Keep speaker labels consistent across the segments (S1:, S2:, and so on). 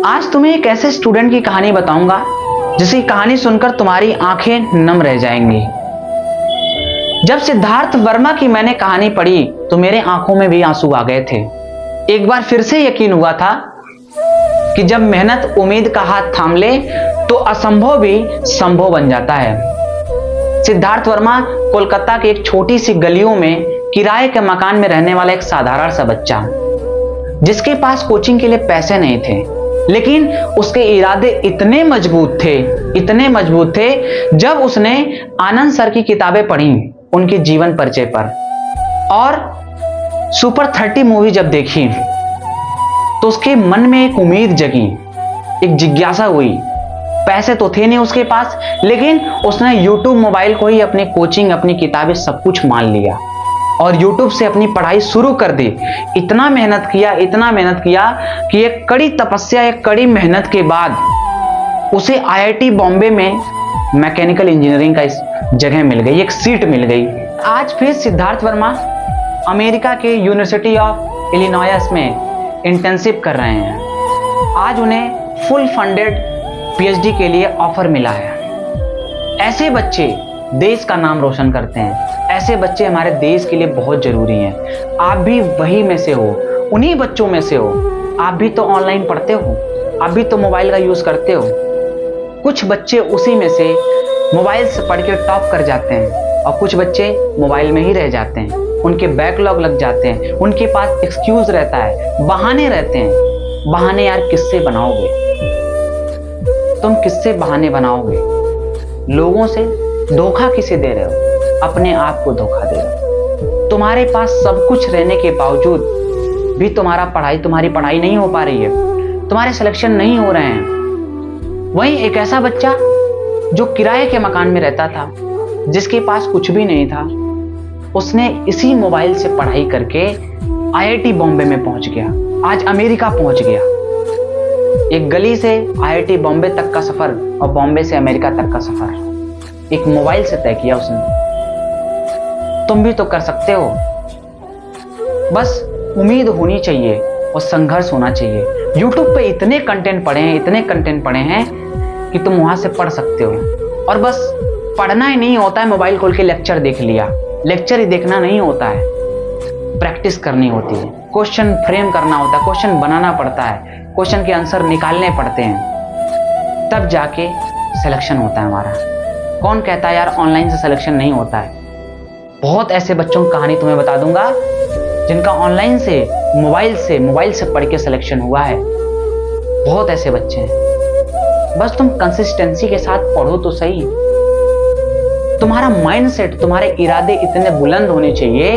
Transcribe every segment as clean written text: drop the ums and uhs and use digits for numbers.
S1: आज तुम्हें एक ऐसे स्टूडेंट की कहानी बताऊंगा जिसकी कहानी सुनकर तुम्हारी आंखें नम रह जाएंगी। जब सिद्धार्थ वर्मा की मैंने कहानी पढ़ी तो मेरे आंखों में भी आंसू आ गए थे। एक बार फिर से यकीन हुआ था कि जब मेहनत उम्मीद का हाथ थाम ले तो असंभव भी संभव बन जाता है। सिद्धार्थ वर्मा कोलकाता की एक छोटी सी गलियों में किराए के मकान में रहने वाला एक साधारण सा बच्चा, जिसके पास कोचिंग के लिए पैसे नहीं थे, लेकिन उसके इरादे इतने मजबूत थे। जब उसने आनंद सर की किताबें पढ़ी उनके जीवन परिचय पर और सुपर 30 मूवी जब देखी तो उसके मन में एक उम्मीद जगी, एक जिज्ञासा हुई। पैसे तो थे नहीं उसके पास, लेकिन उसने YouTube मोबाइल को ही अपनी कोचिंग, अपनी किताबें सब कुछ मान लिया और YouTube से अपनी पढ़ाई शुरू कर दी। इतना मेहनत किया कि एक कड़ी तपस्या, एक कड़ी मेहनत के बाद उसे IIT बॉम्बे में मैकेनिकल इंजीनियरिंग का जगह मिल गई, एक सीट मिल गई। आज फिर सिद्धार्थ वर्मा अमेरिका के यूनिवर्सिटी ऑफ इलिनॉयस में इंटर्नशिप कर रहे हैं। आज उन्हें फुल फंडेड PhD के लिए ऑफर मिला है। ऐसे बच्चे देश का नाम रोशन करते हैं, ऐसे बच्चे हमारे देश के लिए बहुत जरूरी हैं। आप भी वही में से हो, उन्हीं बच्चों में से हो। आप भी तो ऑनलाइन पढ़ते हो, आप भी तो मोबाइल का यूज करते हो। कुछ बच्चे उसी में से मोबाइल से पढ़ के टॉप कर जाते हैं और कुछ बच्चे मोबाइल में ही रह जाते हैं। उनके बैकलॉग लग जाते हैं, उनके पास एक्सक्यूज रहता है, बहाने रहते हैं। बहाने यार किससे बनाओगे तुम? किससे बहाने बनाओगे? लोगों से धोखा किसे दे रहे हो? अपने आप को धोखा दे रहे हो। तुम्हारे पास सब कुछ रहने के बावजूद भी तुम्हारी पढ़ाई नहीं हो पा रही है, तुम्हारे सिलेक्शन नहीं हो रहे हैं। वहीं एक ऐसा बच्चा जो किराए के मकान में रहता था, जिसके पास कुछ भी नहीं था, उसने इसी मोबाइल से पढ़ाई करके IIT बॉम्बे में पहुंच गया, आज अमेरिका पहुंच गया। एक गली से IIT बॉम्बे तक का सफर और बॉम्बे से अमेरिका तक का सफर एक मोबाइल से तय किया उसने। तुम भी तो कर सकते हो। बस उम्मीद होनी चाहिए और संघर्ष होना चाहिए। YouTube पे इतने कंटेंट पढ़े हैं कि तुम वहां से पढ़ सकते हो। और बस पढ़ना ही नहीं होता है, मोबाइल खोल के लेक्चर देख लिया। लेक्चर ही देखना नहीं होता है, प्रैक्टिस करनी होती है, क्वेश्चन फ्रेम करना होता है, क्वेश्चन बनाना पड़ता है, क्वेश्चन के आंसर निकालने पड़ते हैं, तब जाके सिलेक्शन होता है हमारा। कौन कहता है यार ऑनलाइन से सिलेक्शन नहीं होता है? बहुत ऐसे बच्चों की कहानी तुम्हें बता दूंगा जिनका ऑनलाइन से मोबाइल से पढ़ के सिलेक्शन हुआ है। बहुत ऐसे बच्चे हैं। बस तुम कंसिस्टेंसी के साथ पढ़ो तो सही। तुम्हारा माइंडसेट, तुम्हारे इरादे इतने बुलंद होने चाहिए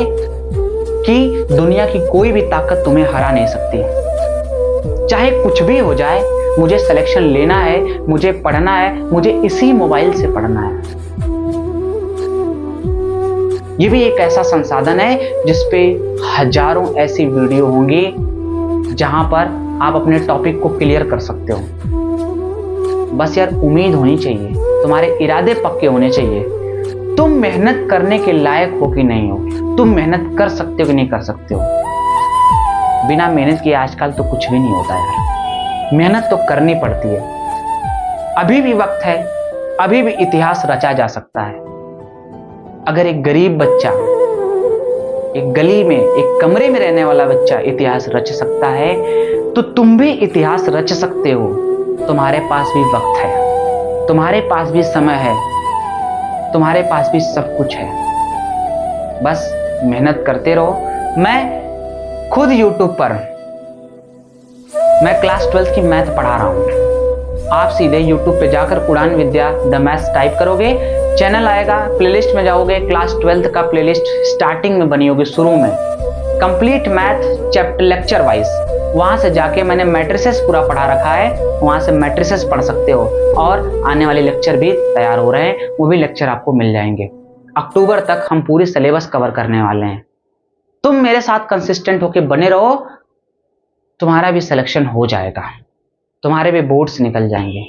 S1: कि दुनिया की कोई भी ताकत तुम्हें हरा नहीं सकती। चाहे कुछ भी हो जाए, मुझे सिलेक्शन लेना है, मुझे पढ़ना है, मुझे इसी मोबाइल से पढ़ना है। ये भी एक ऐसा संसाधन है जिसपे हजारों ऐसी वीडियो होंगी जहां पर आप अपने टॉपिक को क्लियर कर सकते हो। बस यार उम्मीद होनी चाहिए, तुम्हारे इरादे पक्के होने चाहिए। तुम मेहनत करने के लायक हो कि नहीं हो, तुम मेहनत कर सकते हो कि नहीं कर सकते हो। बिना मेहनत किए आजकल तो कुछ भी नहीं होता यार। मेहनत तो करनी पड़ती है। अभी भी वक्त है, अभी भी इतिहास रचा जा सकता है। अगर एक गरीब बच्चा, एक गली में, एक कमरे में रहने वाला बच्चा इतिहास रच सकता है, तो तुम भी इतिहास रच सकते हो। तुम्हारे पास भी वक्त है, तुम्हारे पास भी समय है, तुम्हारे पास भी सब कुछ है। बस मेहनत करते रहो। मैं खुद YouTube पर मैं क्लास 12 की मैथ पढ़ा रहा हूं। आप सीधे YouTube पे जाकर उड़ान विद्या द मैथ्स टाइप करोगे, चैनल आएगा, प्लेलिस्ट में जाओगे, क्लास 12 का प्लेलिस्ट स्टार्टिंग में बनी होगी, शुरू में complete math chapter lecture wise. वहां से जाके मैंने मैट्रिसेस पूरा पढ़ा रखा है, वहां से मैट्रिसेस पढ़ सकते हो। और आने वाले लेक्चर भी तैयार हो रहे हैं, वो भी लेक्चर आपको मिल जाएंगे। अक्टूबर तक हम पूरी सिलेबस कवर करने वाले हैं। तुम मेरे साथ कंसिस्टेंट होके बने रहो, तुम्हारा भी सिलेक्शन हो जाएगा, तुम्हारे भी बोर्ड्स निकल जाएंगे।